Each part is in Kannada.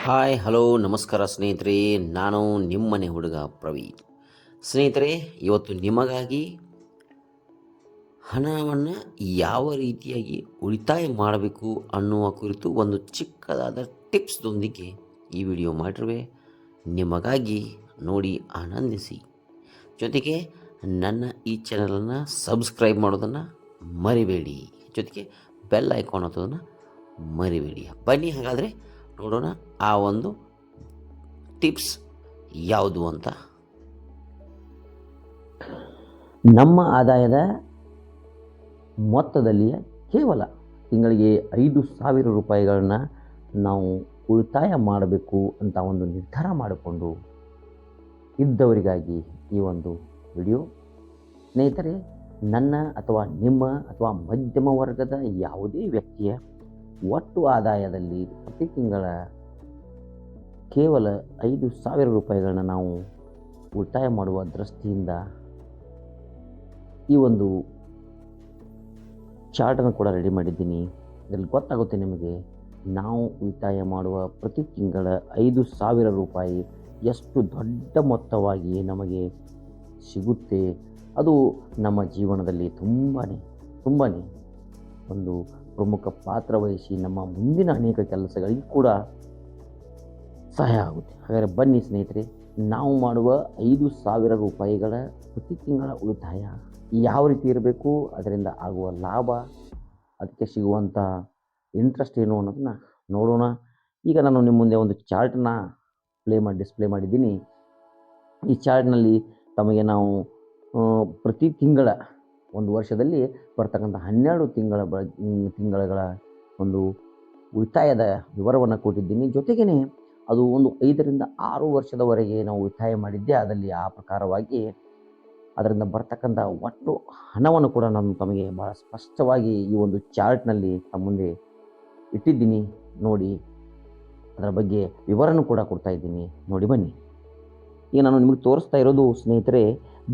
ಹಾಯ್ ಹಲೋ ನಮಸ್ಕಾರ ಸ್ನೇಹಿತರೆ. ನಾನು ನಿಮ್ಮನೆ ಹುಡುಗ ಪ್ರವೀಣ್. ಸ್ನೇಹಿತರೆ, ಇವತ್ತು ನಿಮಗಾಗಿ ಹಣವನ್ನು ಯಾವ ರೀತಿಯಾಗಿ ಉಳಿತಾಯ ಮಾಡಬೇಕು ಅನ್ನುವ ಕುರಿತು ಒಂದು ಚಿಕ್ಕದಾದ ಟಿಪ್ಸ್ದೊಂದಿಗೆ ಈ ವಿಡಿಯೋ ಮಾಡಿರುವೆ. ನಿಮಗಾಗಿ ನೋಡಿ ಆನಂದಿಸಿ. ಜೊತೆಗೆ ನನ್ನ ಈ ಚಾನಲನ್ನು ಸಬ್ಸ್ಕ್ರೈಬ್ ಮಾಡೋದನ್ನು ಮರಿಬೇಡಿ. ಜೊತೆಗೆ ಬೆಲ್ ಐಕಾನ್ ಅನ್ನೋದನ್ನು ಮರಿಬೇಡಿ. ಬನ್ನಿ ಹಾಗಾದರೆ ನೋಡೋಣ ಆ ಒಂದು ಟಿಪ್ಸ್ ಯಾವುದು ಅಂತ. ನಮ್ಮ ಆದಾಯದ ಮೊತ್ತದಲ್ಲಿ ಕೇವಲ ತಿಂಗಳಿಗೆ 5,000 ರೂಪಾಯಿಗಳನ್ನ ನಾವು ಉಳಿತಾಯ ಮಾಡಬೇಕು ಅಂತ ಒಂದು ನಿರ್ಧಾರ ಮಾಡಿಕೊಂಡು ಇದ್ದವರಿಗಾಗಿ ಈ ಒಂದು ವಿಡಿಯೋ. ಸ್ನೇಹಿತರೆ, ನನ್ನ ಅಥವಾ ನಿಮ್ಮ ಅಥವಾ ಮಧ್ಯಮ ವರ್ಗದ ಯಾವುದೇ ವ್ಯಕ್ತಿಯ ಒಟ್ಟು ಆದಾಯದಲ್ಲಿ ಪ್ರತಿ ತಿಂಗಳ ಕೇವಲ 5,000 ರೂಪಾಯಿಗಳನ್ನ ನಾವು ಉಳಿತಾಯ ಮಾಡುವ ದೃಷ್ಟಿಯಿಂದ ಈ ಒಂದು ಚಾರ್ಟನ್ನು ಕೂಡ ರೆಡಿ ಮಾಡಿದ್ದೀನಿ. ಇದರಲ್ಲಿ ಗೊತ್ತಾಗುತ್ತೆ ನಿಮಗೆ ನಾವು ಉಳಿತಾಯ ಮಾಡುವ ಪ್ರತಿ ತಿಂಗಳ 5,000 ರೂಪಾಯಿ ಎಷ್ಟು ದೊಡ್ಡ ಮೊತ್ತವಾಗಿ ನಮಗೆ ಸಿಗುತ್ತೆ. ಅದು ನಮ್ಮ ಜೀವನದಲ್ಲಿ ತುಂಬಾ ಒಂದು ಪ್ರಮುಖ ಪಾತ್ರ ವಹಿಸಿ ನಮ್ಮ ಮುಂದಿನ ಅನೇಕ ಕೆಲಸಗಳಿಗೆ ಕೂಡ ಸಹಾಯ ಆಗುತ್ತೆ. ಹಾಗಾದರೆ ಬನ್ನಿ ಸ್ನೇಹಿತರೆ, ನಾವು ಮಾಡುವ 5,000 ರೂಪಾಯಿಗಳ ಪ್ರತಿ ತಿಂಗಳ ಉಳಿತಾಯ ಯಾವ ರೀತಿ ಇರಬೇಕು, ಅದರಿಂದ ಆಗುವ ಲಾಭ, ಅದಕ್ಕೆ ಸಿಗುವಂಥ ಇಂಟ್ರೆಸ್ಟ್ ಏನು ಅನ್ನೋದನ್ನ ನೋಡೋಣ. ಈಗ ನಾನು ನಿಮ್ಮ ಮುಂದೆ ಒಂದು ಚಾರ್ಟನ್ನ ಡಿಸ್ಪ್ಲೇ ಮಾಡಿದ್ದೀನಿ. ಈ ಚಾರ್ಟ್ನಲ್ಲಿ ತಮಗೆ ನಾವು ಪ್ರತಿ ತಿಂಗಳ ಒಂದು ವರ್ಷದಲ್ಲಿ ಬರ್ತಕ್ಕಂಥ 12 ತಿಂಗಳ ಒಂದು ಉಳಿತಾಯದ ವಿವರವನ್ನು ಕೊಟ್ಟಿದ್ದೀನಿ. ಜೊತೆಗೇ ಅದು ಒಂದು 5 ರಿಂದ 6 ವರ್ಷದವರೆಗೆ ನಾವು ಉಳಿತಾಯ ಮಾಡಿದ್ದೆ ಅದರಲ್ಲಿ ಆ ಪ್ರಕಾರವಾಗಿ ಅದರಿಂದ ಬರ್ತಕ್ಕಂಥ ಒಟ್ಟು ಹಣವನ್ನು ಕೂಡ ನಾನು ತಮಗೆ ಭಾಳ ಸ್ಪಷ್ಟವಾಗಿ ಈ ಒಂದು ಚಾರ್ಟ್ನಲ್ಲಿ ತಮ್ಮ ಮುಂದೆ ಇಟ್ಟಿದ್ದೀನಿ. ನೋಡಿ, ಅದರ ಬಗ್ಗೆ ವಿವರನೂ ಕೂಡ ಕೊಡ್ತಾ ಇದ್ದೀನಿ. ನೋಡಿ ಬನ್ನಿ. ಈಗ ನಾನು ನಿಮಗೆ ತೋರಿಸ್ತಾ ಇರೋದು ಸ್ನೇಹಿತರೆ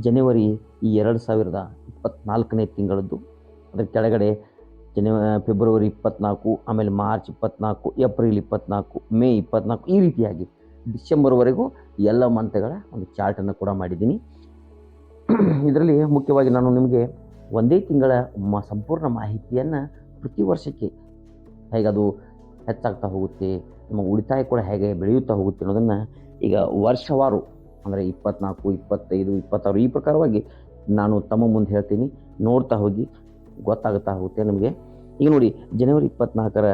ಜನವರಿ 2024ನೇ ತಿಂಗಳದ್ದು. ಅದರ ಕೆಳಗಡೆ ಫೆಬ್ರವರಿ 24, ಆಮೇಲೆ ಮಾರ್ಚ್ 24, ಏಪ್ರಿಲ್ 24, ಮೇ 24, ಈ ರೀತಿಯಾಗಿ ಡಿಸೆಂಬರ್ವರೆಗೂ ಎಲ್ಲ ಮಂತ್ಗಳ ಒಂದು ಚಾರ್ಟನ್ನು ಕೂಡ ಮಾಡಿದ್ದೀನಿ. ಇದರಲ್ಲಿ ಮುಖ್ಯವಾಗಿ ನಾನು ನಿಮಗೆ ಒಂದೇ ತಿಂಗಳ ಸಂಪೂರ್ಣ ಮಾಹಿತಿಯನ್ನು ಪ್ರತಿ ವರ್ಷಕ್ಕೆ ಹೇಗೆ ಅದು ಹೆಚ್ಚಾಗ್ತಾ ಹೋಗುತ್ತೆ, ನಮ್ಮ ಉಳಿತಾಯ ಕೂಡ ಹೇಗೆ ಬೆಳೆಯುತ್ತಾ ಹೋಗುತ್ತೆ ಅನ್ನೋದನ್ನು ಈಗ ವರ್ಷವಾರು ಅಂದರೆ 24, 25, 26 ಈ ಪ್ರಕಾರವಾಗಿ ನಾನು ತಮ್ಮ ಮುಂದೆ ಹೇಳ್ತೀನಿ. ನೋಡ್ತಾ ಹೋಗಿ, ಗೊತ್ತಾಗುತ್ತಾ ಹೋಗುತ್ತೆ ನಿಮಗೆ. ಈಗ ನೋಡಿ, ಜನವರಿ 24ರ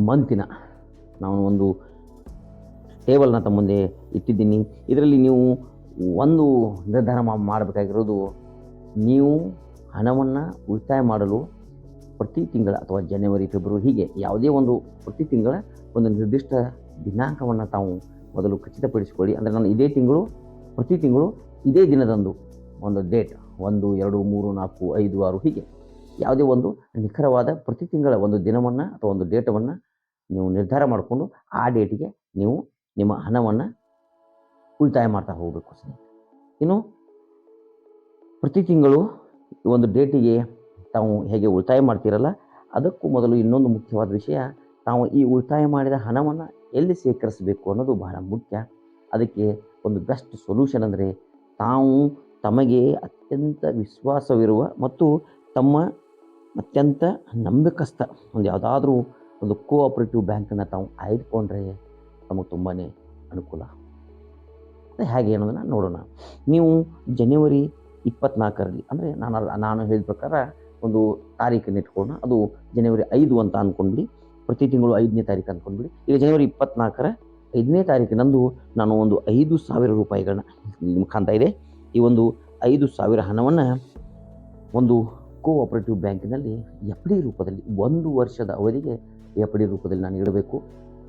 ಮಂತಿನ ನಾನು ಒಂದು ಟೇಬಲ್ನ ತಮ್ಮ ಮುಂದೆ ಇಟ್ಟಿದ್ದೀನಿ. ಇದರಲ್ಲಿ ನೀವು ಒಂದು ನಿರ್ಧಾರ ಮಾಡಬೇಕಾಗಿರೋದು, ನೀವು ಹಣವನ್ನು ಉಳಿತಾಯ ಮಾಡಲು ಪ್ರತಿ ತಿಂಗಳ ಅಥವಾ ಜನವರಿ, ಫೆಬ್ರವರಿ ಹೀಗೆ ಯಾವುದೇ ಒಂದು ಪ್ರತಿ ತಿಂಗಳ ಒಂದು ನಿರ್ದಿಷ್ಟ ದಿನಾಂಕವನ್ನು ತಾವು ಮೊದಲು ಖಚಿತಪಡಿಸಿಕೊಳ್ಳಿ. ಅಂದರೆ ನಾನು ಇದೇ ತಿಂಗಳು ಪ್ರತಿ ತಿಂಗಳು ಇದೇ ದಿನದಂದು ಒಂದು ಡೇಟ್ 1, 2, 3, 4, 5, 6 ಹೀಗೆ ಯಾವುದೇ ಒಂದು ನಿಖರವಾದ ಪ್ರತಿ ತಿಂಗಳ ಒಂದು ದಿನವನ್ನು ಅಥವಾ ಒಂದು ಡೇಟವನ್ನು ನೀವು ನಿರ್ಧಾರ ಮಾಡಿಕೊಂಡು ಆ ಡೇಟಿಗೆ ನೀವು ನಿಮ್ಮ ಹಣವನ್ನು ಉಳಿತಾಯ ಮಾಡ್ತಾ ಹೋಗಬೇಕು ಸ್ನೇಹಿತರೆ. ಇನ್ನು ಪ್ರತಿ ತಿಂಗಳು ಒಂದು ಡೇಟಿಗೆ ತಾವು ಹೇಗೆ ಉಳಿತಾಯ ಮಾಡ್ತೀರಲ್ಲ, ಅದಕ್ಕೂ ಮೊದಲು ಇನ್ನೊಂದು ಮುಖ್ಯವಾದ ವಿಷಯ, ತಾವು ಈ ಉಳಿತಾಯ ಮಾಡಿದ ಹಣವನ್ನು ಎಲ್ಲಿ ಶೇಖರಿಸಬೇಕು ಅನ್ನೋದು ಬಹಳ ಮುಖ್ಯ. ಅದಕ್ಕೆ ಒಂದು ಬೆಸ್ಟ್ ಸೊಲ್ಯೂಷನ್ ಅಂದರೆ, ತಾವು ತಮಗೆ ಅತ್ಯಂತ ವಿಶ್ವಾಸವಿರುವ ಮತ್ತು ತಮ್ಮ ಅತ್ಯಂತ ನಂಬಿಕಸ್ಥ ಒಂದು ಯಾವುದಾದ್ರೂ ಒಂದು ಕೋಆಪರೇಟಿವ್ ಬ್ಯಾಂಕನ್ನು ತಾವು ಆಯ್ದುಕೊಂಡ್ರೆ ತಮಗೆ ತುಂಬಾ ಅನುಕೂಲ. ಹೇಗೆ ಅನ್ನೋದನ್ನು ನೋಡೋಣ. ನೀವು ಜನವರಿ 24ರಲ್ಲಿ ಅಂದರೆ ನಾನು ಹೇಳಿದ ಪ್ರಕಾರ ಒಂದು ತಾರೀಕನ್ನು ಇಟ್ಕೊಂಡು, ಅದು ಜನವರಿ 5 ಅಂತ ಅಂದ್ಕೊಂಡ್ಬಿಡಿ. ಪ್ರತಿ ತಿಂಗಳು 5ನೇ ತಾರೀಕು ಅಂದ್ಕೊಂಡ್ಬಿಡಿ. ಈಗ ಜನವರಿ 24ರ 5ನೇ ತಾರೀಕಿನಂದು ನಾನು ಒಂದು 5,000 ರೂಪಾಯಿಗಳನ್ನ ನಿಮ್ಗೆ ಕಾಣ್ತಾ ಇದೆ. ಈ ಒಂದು 5,000 ಹಣವನ್ನು ಒಂದು ಕೋಆಪರೇಟಿವ್ ಬ್ಯಾಂಕಿನಲ್ಲಿ ಎಫ್ ಡಿ ರೂಪದಲ್ಲಿ 1 ವರ್ಷದ ಅವಧಿಗೆ ಎಫ್ ಡಿ ರೂಪದಲ್ಲಿ ನಾನು ಇಡಬೇಕು.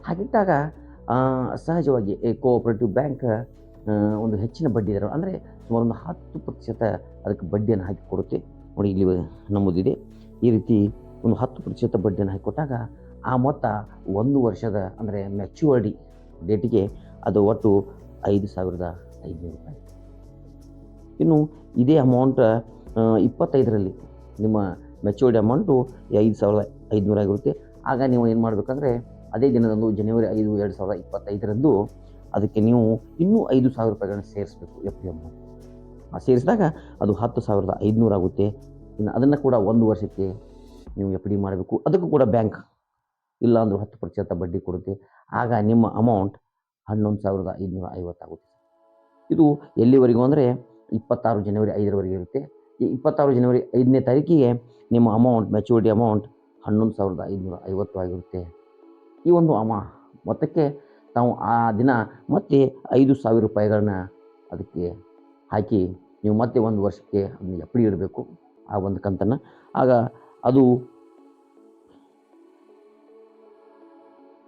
ಹಾಗಿಟ್ಟಾಗ ಸಹಜವಾಗಿ ಕೋಆಪರೇಟಿವ್ ಬ್ಯಾಂಕ್ ಒಂದು ಹೆಚ್ಚಿನ ಬಡ್ಡಿ ದರ ಅಂದರೆ ಸುಮಾರು ಒಂದು 10% ಅದಕ್ಕೆ ಬಡ್ಡಿಯನ್ನು ಹಾಕಿ ಕೊಡುತ್ತೆ. ನೋಡಿ, ಇಲ್ಲಿ ನಮೂದಿದೆ. ಈ ರೀತಿ ಒಂದು 10% ಬಡ್ಡಿಯನ್ನು ಹಾಕಿಕೊಟ್ಟಾಗ ಆ ಮೊತ್ತ 1 ವರ್ಷದ ಅಂದರೆ ಮ್ಯಾಚ್ಯೂರಿಟಿ ಡೇಟಿಗೆ ಅದು ಒಟ್ಟು 5,500 ರೂಪಾಯಿ. ಇನ್ನು ಇದೇ ಅಮೌಂಟ್ 25ರಲ್ಲಿ ನಿಮ್ಮ ಮೆಚೂರ್ಡ್ ಅಮೌಂಟು 5,500 ಆಗಿರುತ್ತೆ. ಆಗ ನೀವು ಏನು ಮಾಡಬೇಕಂದ್ರೆ ಅದೇ ದಿನದಂದು ಜನವರಿ 5, 2025ರಂದು ಅದಕ್ಕೆ ನೀವು ಇನ್ನೂ 5,000 ರೂಪಾಯಿಗಳನ್ನ ಸೇರಿಸಬೇಕು ಎಫ್ ಡಿ ಅಮೌಂಟ್. ಸೇರಿಸಿದಾಗ ಅದು 10,500 ಆಗುತ್ತೆ. ಇನ್ನು ಅದನ್ನು ಕೂಡ 1 ವರ್ಷಕ್ಕೆ ನೀವು ಎಫ್ ಡಿ ಮಾಡಬೇಕು. ಅದಕ್ಕೂ ಕೂಡ ಬ್ಯಾಂಕ್ ಇಲ್ಲ ಅಂದರೂ 10% ಬಡ್ಡಿ ಕೊಡುತ್ತೆ. ಆಗ ನಿಮ್ಮ ಅಮೌಂಟ್ 11,550 ಆಗುತ್ತೆ. ಇದು ಎಲ್ಲಿವರೆಗೂ ಅಂದರೆ 26 ಜನವರಿ 5ರವರೆಗೆ ಇರುತ್ತೆ. ಈ 26 ಜನವರಿ 5ನೇ ತಾರೀಕಿಗೆ ನಿಮ್ಮ ಅಮೌಂಟ್ ಮ್ಯಾಚುರಿಟಿ ಅಮೌಂಟ್ 11,550 ಆಗಿರುತ್ತೆ. ಈ ಒಂದು ಮೊತ್ತಕ್ಕೆ ತಾವು ಆ ದಿನ ಮತ್ತೆ 5,000 ರೂಪಾಯಿಗಳನ್ನ ಅದಕ್ಕೆ ಹಾಕಿ ನೀವು ಮತ್ತೆ 1 ವರ್ಷಕ್ಕೆ ಅದನ್ನು ಎಫ್ ಡಿ ಇಡಬೇಕು, ಆ ಒಂದು ಕಂತನ್ನು. ಆಗ ಅದು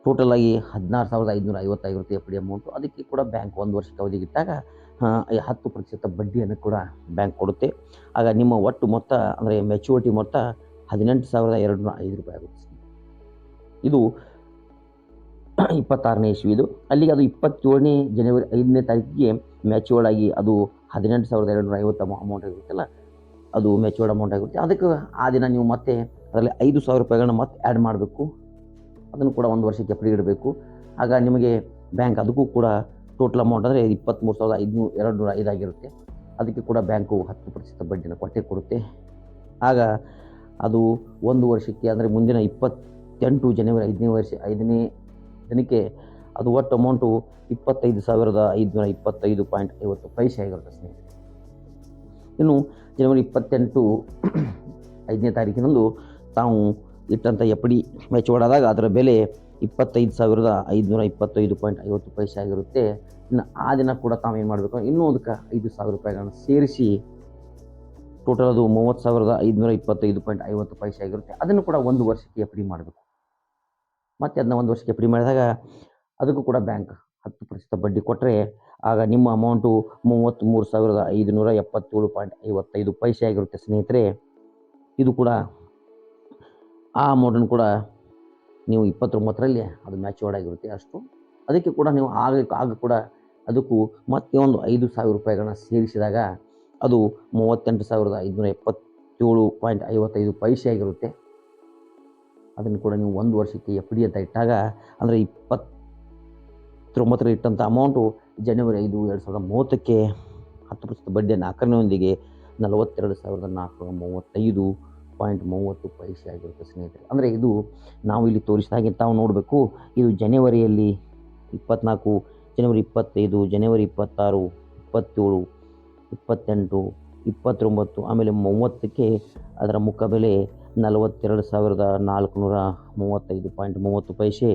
ಟೋಟಲ್ ಆಗಿ 16,550 ಆಗಿರುತ್ತೆ ಎಫ್ ಡಿ ಅಮೌಂಟು. ಅದಕ್ಕೆ ಕೂಡ ಬ್ಯಾಂಕ್ 1 ವರ್ಷಕ್ಕೆ ಅವಧಿಗಿಟ್ಟಾಗ 10% ಬಡ್ಡಿಯನ್ನು ಕೂಡ ಬ್ಯಾಂಕ್ ಕೊಡುತ್ತೆ. ಆಗ ನಿಮ್ಮ ಒಟ್ಟು ಮೊತ್ತ ಅಂದರೆ ಮೆಚುರಿಟಿ ಮೊತ್ತ 18,205 ರೂಪಾಯಿ ಆಗುತ್ತೆ. ಇದು 26ನೇ ಇಸ್ವಿದು. ಅಲ್ಲಿಗೆ ಅದು 27ನೇ ಜನವರಿ 5ನೇ ತಾರೀಕಿಗೆ ಮ್ಯಾಚೂರ್ಡ್ ಆಗಿ ಅದು 18,250 ಅಮೌಂಟ್ ಆಗಿರುತ್ತಲ್ಲ, ಅದು ಮ್ಯಾಚೂರ್ಡ್ ಅಮೌಂಟ್ ಆಗಿರುತ್ತೆ. ಅದಕ್ಕೆ ಆ ದಿನ ನೀವು ಮತ್ತೆ ಅದರಲ್ಲಿ 5,000 ರೂಪಾಯಿಗಳನ್ನ ಮತ್ತೆ ಆ್ಯಡ್ ಮಾಡಬೇಕು. ಅದನ್ನು ಕೂಡ 1 ವರ್ಷಕ್ಕೆ ಎಫ್ ಡಿ ಇಡಬೇಕು. ಆಗ ನಿಮಗೆ ಬ್ಯಾಂಕ್ ಅದಕ್ಕೂ ಕೂಡ ಟೋಟಲ್ ಅಮೌಂಟ್ ಅಂದರೆ 23,205 ಆಗಿರುತ್ತೆ. ಅದಕ್ಕೆ ಕೂಡ ಬ್ಯಾಂಕು 10% ಬಡ್ಡಿನ ಕೊಟ್ಟೇ ಕೊಡುತ್ತೆ. ಆಗ ಅದು 1 ವರ್ಷಕ್ಕೆ ಅಂದರೆ ಮುಂದಿನ 28 ಜನವರಿ 5ನೇ ದಿನಕ್ಕೆ ಅದು ಒಟ್ಟು ಅಮೌಂಟು 25,525.50 ಪೈಸೆ ಆಗಿರುತ್ತೆ ಸ್ನೇಹಿತರೆ. ಇನ್ನು ಜನವರಿ 28 5ನೇ ತಾರೀಕಿನಂದು ತಾವು ಇಟ್ಟಂಥ ಎಫ್ ಡಿ ಮ್ಯಾಚೂರ್ಡ್ ಆದಾಗ ಅದರ ಬೆಲೆ 25,525.50 ಪೈಸೆ ಆಗಿರುತ್ತೆ. ಇನ್ನು ಆ ದಿನ ಕೂಡ ತಾವು ಏನು ಮಾಡಬೇಕು, ಇನ್ನೂ ಅದಕ್ಕೆ 5,000 ರೂಪಾಯಿಗಳನ್ನು ಸೇರಿಸಿ ಟೋಟಲ್ ಅದು 30,525.50 ಪೈಸೆ ಆಗಿರುತ್ತೆ. ಅದನ್ನು ಕೂಡ 1 ವರ್ಷಕ್ಕೆ ಎಫ್ ಡಿ ಮಾಡಬೇಕು. ಮತ್ತು ಅದನ್ನ 1 ವರ್ಷಕ್ಕೆ ಎಫ್ ಡಿ ಮಾಡಿದಾಗ ಅದಕ್ಕೂ ಕೂಡ ಬ್ಯಾಂಕ್ 10% ಬಡ್ಡಿ ಕೊಟ್ಟರೆ ಆಗ ನಿಮ್ಮ ಅಮೌಂಟು 33,577.55 ಪೈಸೆ ಆಗಿರುತ್ತೆ ಸ್ನೇಹಿತರೆ. ಇದು ಕೂಡ ಆ ಅಮೌಂಟನ್ನು ಕೂಡ ನೀವು 29ರಲ್ಲಿ ಅದು ಮ್ಯಾಚೂರ್ಡ್ ಆಗಿರುತ್ತೆ ಅಷ್ಟು. ಅದಕ್ಕೆ ಕೂಡ ನೀವು ಆಗ ಕೂಡ ಅದಕ್ಕೂ ಮತ್ತೆ ಒಂದು 5,000 ರೂಪಾಯಿಗಳನ್ನ ಸೇರಿಸಿದಾಗ ಅದು 38,577.55 ಪೈಸೆ ಆಗಿರುತ್ತೆ. ಅದನ್ನು ಕೂಡ ನೀವು 1 ವರ್ಷಕ್ಕೆ ಎಫ್ ಡಿ ಅಂತ ಇಟ್ಟಾಗ ಅಂದರೆ 29ರಲ್ಲಿ ಇಟ್ಟಂಥ ಅಮೌಂಟು ಜನವರಿ 5, 2030ಕ್ಕೆ 10% ಬಡ್ಡಿಯನ್ನು ಆಕರಣೆಯೊಂದಿಗೆ 42,435.30 ಪೈಸೆ ಆಗಿರುತ್ತೆ ಸ್ನೇಹಿತರೆ. ಅಂದರೆ ಇದು ನಾವು ಇಲ್ಲಿ ತೋರಿಸಿದಾಗೆ ತಾವು ನೋಡಬೇಕು. ಇದು ಜನವರಿಯಲ್ಲಿ 24, ಜನವರಿ 25, ಜನವರಿ 26, 27, 28, 29 ಆಮೇಲೆ 30ಕ್ಕೆ ಅದರ ಮುಖಬೆಲೆ 42,435.30 ಪೈಸೆ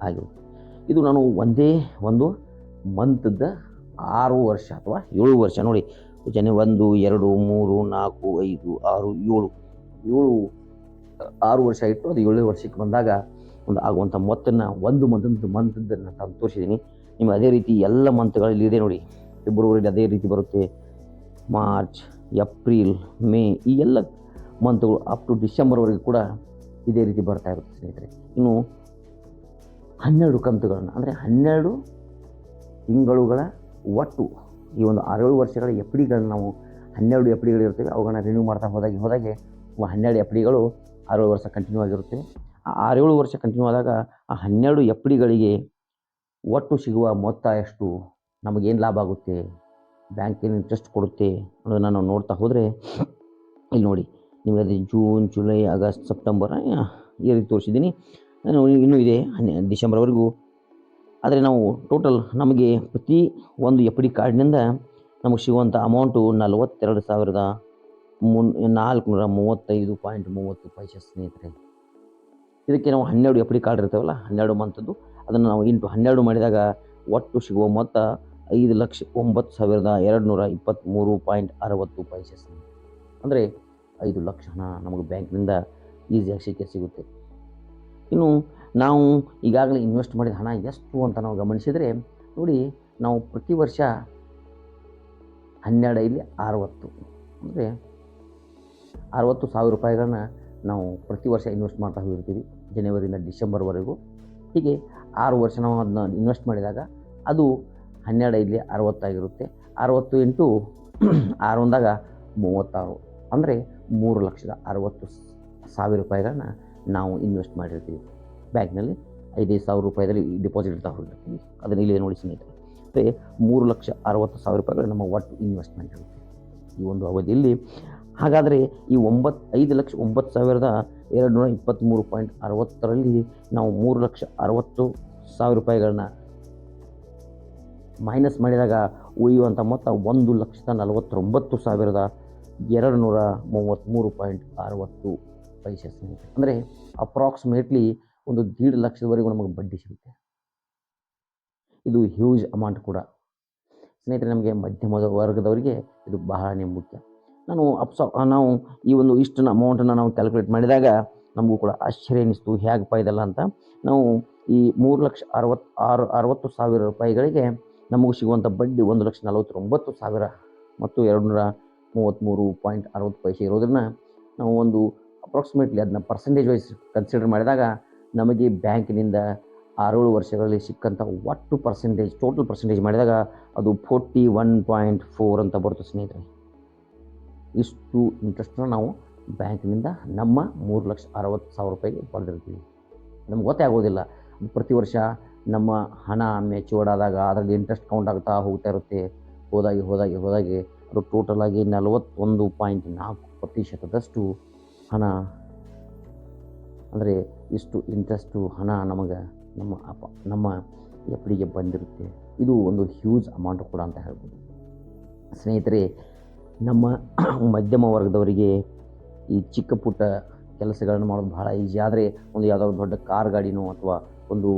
ಆಗಿರುತ್ತೆ. ಇದು ನಾನು ಒಂದೇ ಒಂದು ಮಂತದ್ದು 6 ವರ್ಷ ಅಥವಾ 7 ವರ್ಷ ನೋಡಿ, 1, 2, 3, 4, 5, 6, 6 ವರ್ಷ ಇಟ್ಟು ಅದು 7ನೇ ವರ್ಷಕ್ಕೆ ಬಂದಾಗ ಒಂದು ಆಗುವಂಥ ಮೊತ್ತನ ಒಂದು ಮಂತದ್ದನ್ನು ನಾನು ತೋರಿಸಿದ್ದೀನಿ ನಿಮಗೆ. ಅದೇ ರೀತಿ ಎಲ್ಲ ಮಂತ್ಗಳಲ್ಲಿ ಇದೆ ನೋಡಿ. ಫೆಬ್ರವರಿಲಿ ಅದೇ ರೀತಿ ಬರುತ್ತೆ, ಮಾರ್ಚ್, ಏಪ್ರಿಲ್, ಮೇ ಈ ಎಲ್ಲ ಮಂತ್ಗಳು ಅಪ್ ಟು ಡಿಸೆಂಬರ್ವರೆಗೂ ಕೂಡ ಇದೇ ರೀತಿ ಬರ್ತಾ ಇರುತ್ತೆ ಸ್ನೇಹಿತರೆ. ಇನ್ನು 12 ಕಂತುಗಳನ್ನು ಅಂದರೆ 12 ತಿಂಗಳುಗಳ ಒಟ್ಟು ಈ ಒಂದು 6-7 ವರ್ಷಗಳ ಎಫ್ ಡಿಗಳನ್ನ ನಾವು 12 ಎಫ್ ಡಿಗಳಿರ್ತವೆ. ಅವುಗಳನ್ನ ರಿನ್ಯೂ ಮಾಡ್ತಾ ಹೋದಾಗೆ 12 ಎಫ್ ಡಿಗಳು 6 ವರ್ಷ ಕಂಟಿನ್ಯೂ ಆಗಿರುತ್ತವೆ. ಆ 6-7 ವರ್ಷ ಕಂಟಿನ್ಯೂ ಆದಾಗ ಆ 12 ಎಫ್ ಡಿಗಳಿಗೆ ಒಟ್ಟು ಸಿಗುವ ಮೊತ್ತ ಎಷ್ಟು, ನಮಗೇನು ಲಾಭ ಆಗುತ್ತೆ, ಬ್ಯಾಂಕ್ ಏನು ಇಂಟ್ರೆಸ್ಟ್ ಕೊಡುತ್ತೆ ಅನ್ನೋದನ್ನು ನಾವು ನೋಡ್ತಾ ಹೋದರೆ ಇಲ್ಲಿ ನೋಡಿ, ನಿಮಗೆ ಅದು ಜೂನ್, ಜುಲೈ, ಆಗಸ್ಟ್, ಸೆಪ್ಟೆಂಬರ್ ಈ ರೀತಿ ತೋರಿಸಿದ್ದೀನಿ. ಇನ್ನೂ ಇದೆ ಡಿಸೆಂಬರ್ವರೆಗೂ. ಆದರೆ ನಾವು ಟೋಟಲ್ ನಮಗೆ ಪ್ರತಿ ಒಂದು ಎಫ್ ಡಿ ಕಾರ್ಡ್ನಿಂದ ನಮಗೆ ಸಿಗುವಂಥ ಅಮೌಂಟು 42,435.30 ಪೈಸೆ ಸ್ನೇಹಿತರೆ. ಇದಕ್ಕೆ ನಾವು 12 ಎಫ್ ಡಿ ಕಾರ್ಡ್ ಇರ್ತೇವಲ್ಲ, 12 ಮಂತದ್ದು, ಅದನ್ನು ನಾವು ಇಂಟು 12 ಮಾಡಿದಾಗ ಒಟ್ಟು ಸಿಗುವ ಮೊತ್ತ 5,09,223.60 ಪೈಸೆ ಸ್ನೇಹಿತರೆ. ಅಂದರೆ 5 ಲಕ್ಷ ಹಣ ನಮಗೆ ಬ್ಯಾಂಕ್ನಿಂದ ಈಸಿಯಾಗಿ ಸಿಗುತ್ತೆ. ಇನ್ನು ನಾವು ಈಗಾಗಲೇ ಇನ್ವೆಸ್ಟ್ ಮಾಡಿದ ಹಣ ಎಷ್ಟು ಅಂತ ನಾವು ಗಮನಿಸಿದರೆ ನೋಡಿ, ನಾವು ಪ್ರತಿ ವರ್ಷ 12 60 ಅಂದರೆ 60,000 ರೂಪಾಯಿಗಳನ್ನ ನಾವು ಪ್ರತಿ ವರ್ಷ ಇನ್ವೆಸ್ಟ್ ಮಾಡ್ತಾ ಹೋಗಿರ್ತೀವಿ ಜನವರಿಯಿಂದ ಡಿಸೆಂಬರ್ವರೆಗೂ. ಹೀಗೆ 6 ವರ್ಷ ನಾವು ಅದನ್ನ ಇನ್ವೆಸ್ಟ್ ಮಾಡಿದಾಗ ಅದು 12 60 ಆಗಿರುತ್ತೆ. 60 ಇಂಟು 6 ಅಂದಾಗ 36 ಅಂದರೆ 3,60,000 ರೂಪಾಯಿಗಳನ್ನ ನಾವು ಇನ್ವೆಸ್ಟ್ ಮಾಡಿರ್ತೀವಿ ಬ್ಯಾಂಕ್ನಲ್ಲಿ. 5,000 ರೂಪಾಯಿದಲ್ಲಿ ಡಿಪಾಸಿಟ್ ಇಡ್ತಾ ಹೋಗಿರ್ತೀವಿ. ಅದನ್ನು ಇಲ್ಲಿ ನೋಡಿ ಸ್ನೇಹಿತರೆ, ಅಂದರೆ 3,60,000 ರೂಪಾಯಿಗಳು ನಮ್ಮ ಒಟ್ಟು ಇನ್ವೆಸ್ಟ್ಮೆಂಟ್ ಇರುತ್ತೆ ಈ ಒಂದು ಅವಧಿಯಲ್ಲಿ. ಹಾಗಾದರೆ ಈ 5,02,223.60ರಲ್ಲಿ ನಾವು 3,60,000 ರೂಪಾಯಿಗಳನ್ನ ಮೈನಸ್ ಮಾಡಿದಾಗ ಉಳಿಯುವಂಥ ಮೊತ್ತ 1,49,233.60 ಸ್ನೇಹಿತರೆ. ಅಂದರೆ ಅಪ್ರಾಕ್ಸಿಮೇಟ್ಲಿ ಒಂದು 1.5 ಲಕ್ಷದವರೆಗೂ ನಮಗೆ ಬಡ್ಡಿ ಸಿಗುತ್ತೆ. ಇದು ಹ್ಯೂಜ್ ಅಮೌಂಟ್ ಕೂಡ ಸ್ನೇಹಿತರೆ. ನಮಗೆ ಮಧ್ಯಮ ವರ್ಗದವರಿಗೆ ಇದು ಬಹಳನೇ ಮುಖ್ಯ. ನಾವು ಈ ಒಂದು ಇಷ್ಟನ್ನು ಅಮೌಂಟನ್ನು ನಾವು ಕ್ಯಾಲ್ಕುಲೇಟ್ ಮಾಡಿದಾಗ ನಮಗೂ ಕೂಡ ಆಶ್ಚರ್ಯ ಅನ್ನಿಸ್ತು, ಹೇಗಪ್ಪ ಇದೆಲ್ಲ ಅಂತ. ನಾವು ಈ 3,60,000 ರೂಪಾಯಿಗಳಿಗೆ ನಮಗೂ ಸಿಗುವಂಥ ಬಡ್ಡಿ 1,49,000 ಮತ್ತು 233.60 ಇರೋದನ್ನ ನಾವು ಒಂದು ಅಪ್ರಾಕ್ಸಿಮೇಟ್ಲಿ ಅದನ್ನ ಪರ್ಸೆಂಟೇಜ್ ವೈಸ್ ಕನ್ಸಿಡರ್ ಮಾಡಿದಾಗ ನಮಗೆ ಬ್ಯಾಂಕಿನಿಂದ 6 ವರ್ಷಗಳಲ್ಲಿ ಸಿಕ್ಕಂಥ ಒಟ್ಟು ಟೋಟಲ್ ಪರ್ಸೆಂಟೇಜ್ ಮಾಡಿದಾಗ ಅದು 41.4 ಅಂತ ಬರುತ್ತೆ ಸ್ನೇಹಿತರೆ. ಇಷ್ಟು ಇಂಟ್ರೆಸ್ಟ್ನ ನಾವು ಬ್ಯಾಂಕಿನಿಂದ ನಮ್ಮ 3,60,000 ರೂಪಾಯಿಗೆ ಪಡೆದಿರ್ತೀವಿ. ನಮ್ಗೆ ಗೊತ್ತೇ ಆಗೋದಿಲ್ಲ. ಪ್ರತಿ ವರ್ಷ ನಮ್ಮ ಹಣ ಮೆಚ್ಯೂರ್ಡ್ ಆದಾಗ ಅದರಲ್ಲಿ ಇಂಟ್ರೆಸ್ಟ್ ಕೌಂಟ್ ಆಗ್ತಾ ಹೋಗ್ತಾ ಇರುತ್ತೆ. ಹೋದಾಗಿ ಅದು ಟೋಟಲಾಗಿ 41.4% ಹಣ, ಅಂದರೆ ಇಷ್ಟು ಇಂಟ್ರೆಸ್ಟು ಹಣ ನಮ್ಮ ಎಫ್ ಡಿಗೆ ಬಂದಿರುತ್ತೆ. ಇದು ಒಂದು ಹ್ಯೂಜ್ ಅಮೌಂಟ್ ಕೂಡ ಅಂತ ಹೇಳ್ಬೋದು ಸ್ನೇಹಿತರೆ. ನಮ್ಮ ಮಧ್ಯಮ ವರ್ಗದವರಿಗೆ ಈ ಚಿಕ್ಕ ಪುಟ್ಟ ಕೆಲಸಗಳನ್ನು ಮಾಡೋದು ಭಾಳ ಈಸಿ. ಆದರೆ ಒಂದು ಯಾವುದಾದ್ರು ದೊಡ್ಡ ಕಾರ್ ಗಾಡಿನೋ ಅಥವಾ ಒಂದು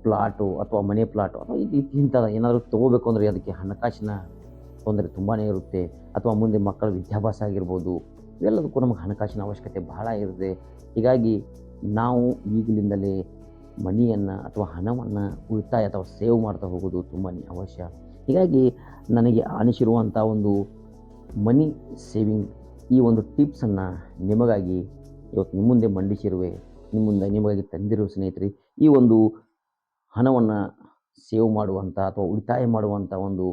ಪ್ಲಾಟು ಅಥವಾ ಮನೆ ಪ್ಲಾಟು ಅಥವಾ ಇಂಥ ಏನಾದರೂ ತೊಗೋಬೇಕು ಅಂದರೆ ಅದಕ್ಕೆ ಹಣಕಾಸಿನ ತೊಂದರೆ ತುಂಬಾ ಇರುತ್ತೆ. ಅಥವಾ ಮುಂದೆ ಮಕ್ಕಳ ವಿದ್ಯಾಭ್ಯಾಸ ಆಗಿರ್ಬೋದು, ಇವೆಲ್ಲದಕ್ಕೂ ನಮಗೆ ಹಣಕಾಸಿನ ಅವಶ್ಯಕತೆ ಬಹಳ ಇರುತ್ತೆ. ಹೀಗಾಗಿ ನಾವು ಈಗಲಿಂದಲೇ ಮನಿಯನ್ನು ಅಥವಾ ಹಣವನ್ನು ಉಳಿತಾಯ ಅಥವಾ ಸೇವ್ ಮಾಡ್ತಾ ಹೋಗೋದು ತುಂಬಾ ಅವಶ್ಯ. ಹೀಗಾಗಿ ನನಗೆ ಅನಿಸಿರುವಂಥ ಒಂದು ಮನಿ ಸೇವಿಂಗ್ ಈ ಒಂದು ಟಿಪ್ಸನ್ನು ನಿಮಗಾಗಿ ಇವತ್ತು ನಿಮ್ಮ ಮುಂದೆ ಮಂಡಿಸಿರುವೆ, ನಿಮಗಾಗಿ ತಂದಿರುವ ಸ್ನೇಹಿತರೆ. ಈ ಒಂದು ಹಣವನ್ನು ಸೇವ್ ಮಾಡುವಂಥ ಅಥವಾ ಉಳಿತಾಯ ಮಾಡುವಂಥ ಒಂದು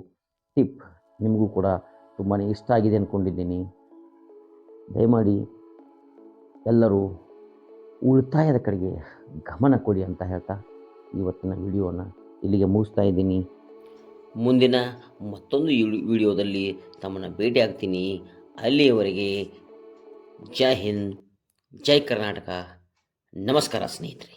ಟಿಪ್ ನಿಮಗೂ ಕೂಡ ತುಂಬಾ ಇಷ್ಟ ಆಗಿದೆ ಅಂದ್ಕೊಂಡಿದ್ದೀನಿ. ದಯಮಾಡಿ ಎಲ್ಲರೂ ಉಳಿತಾಯದ ಕಡೆಗೆ ಗಮನ ಕೊಡಿ ಅಂತ ಹೇಳ್ತಾ ಇವತ್ತಿನ ವಿಡಿಯೋನ ಇಲ್ಲಿಗೆ ಮುಗಿಸ್ತಾ ಇದ್ದೀನಿ. ಮುಂದಿನ ಮತ್ತೊಂದು ವಿಡಿಯೋದಲ್ಲಿ ತಮ್ಮನ್ನು ಭೇಟಿ ಆಗ್ತೀನಿ. ಅಲ್ಲಿಯವರೆಗೆ ಜೈ ಹಿಂದ್, ಜೈ ಕರ್ನಾಟಕ, ನಮಸ್ಕಾರ ಸ್ನೇಹಿತರೆ.